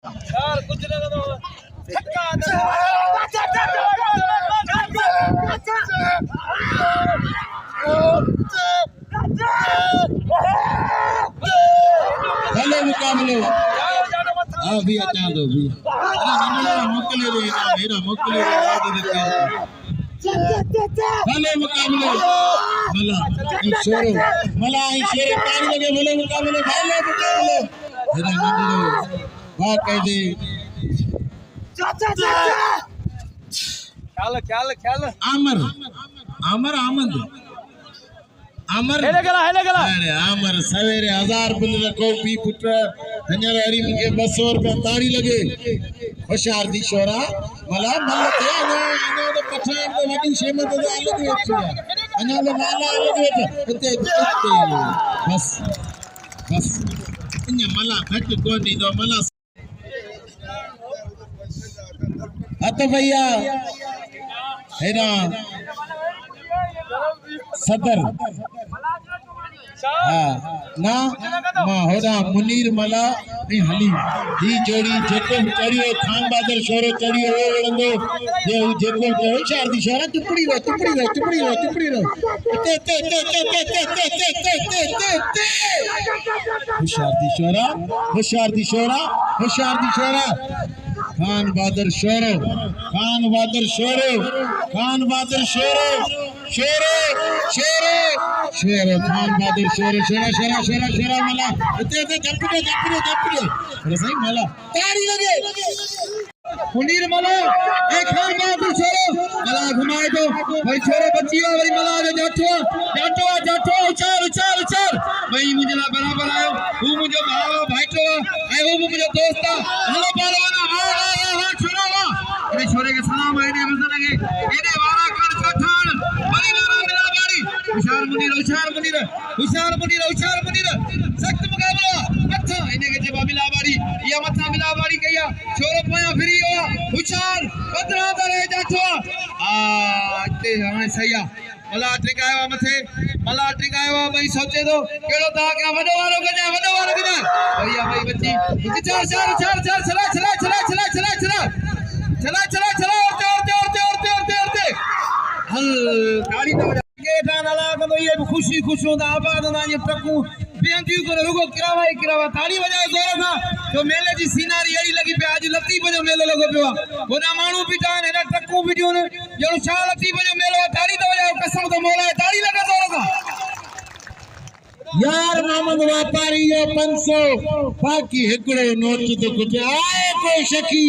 यार कुछ नहीं करो छक्का भले मुकाबले हाँ भी अच्छा दो भी मोकले दे मेरा मोकले भले मुकाबले मला शेरे पानी लगे भले मुकाबले भले मुकाबले मेरा नंदलो वाह कह दे ख्याल आमर आमर आमद आमर हेले गला अरे आमर सवेरे 1000 बिल रखो पी पुत्र हन्या हरी मुके 200 रुपया ताड़ी लगे होशियार दी शोरा मला मल थे ना तो पठान तो वडी शेमत तो अलग वेच अन्या तो माला अलग वेच ते बस बस अन्या मला घट कोनी तो मला अत भैया है ना सदर हाँ ना मां होदा मुनीर मला नहीं हली ही जोड़ी जेको चढ़ियो खान बहादुर शोरो चढ़ियो वो वणंदो जे जेको होशियार दी शोरा टुकड़ी रो ते होशियार दी शोरा खान बहादुर शोरो खान बहादुर शोरो खान बहादुर शोरो खान बहादुर शोरो मला जपड़े अरे सही मला ताड़ी लगे मुनीर मला ए खान बहादुर शोरो मला घुमाए दो भाई छोरो बचियो भाई मला जाटो उचार भाई मुझे ना बराबर आयो वो मुझे भाव भाईटो आए वो मुझे दोस्ता हेलो पहलवाना हां छोरो अरे छोरे के सलाम आए ने मजा लगे एने वाला कर चठान बड़ी वाला मिला बाड़ी होशियार मुनीर सख्त मुकाबला अच्छा इने के जवाब मिला बाड़ी या मथा मिला बाड़ी कया छोरो पया फिरी हो होशियार 15 दरे जाठो ते हां सही मला टिकायो मथे भाई सोचे तो केड़ो ता क्या वडो वालो कजा भैया भाई बच्ची चार चला औरते हल गाड़ी तो गेट आना लगा तो ये खुशी होता आबाद ना ये टक्कू बेंती को रुको किरावा ताली बजाए जोर था तो मेले जी सीनारी एड़ी लगी पे आज लती बजो मेलो लगो पियो ओदा मानू पिटा ने टक्कू वीडियो ने जो छा लती बजो मेलो ताली तो बजाओ कसम तो मोला ताली लगा जोर था यार मोहम्मद व्यापारी जो 500 बाकी एकड़ो नोट तो कुछ आए को शकी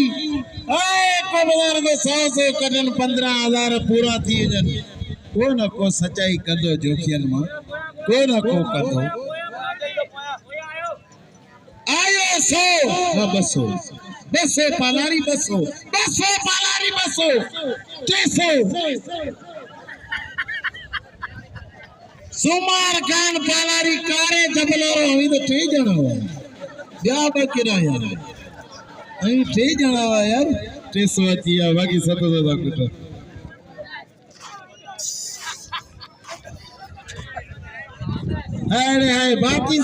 आए को बाजार को 100 कदन 15000 पूरा थी जन को न को सच्चाई कदो जोखियन में को न को कदो आयो 100 200 पालारी 200 सुमार खान पालारी कारे जबलोरो ही तो 3 जना हुआ ब्याह बकिरा यार अई 3 जना हुआ यार 300 अचिया बाकी 700 कुछ है बाकी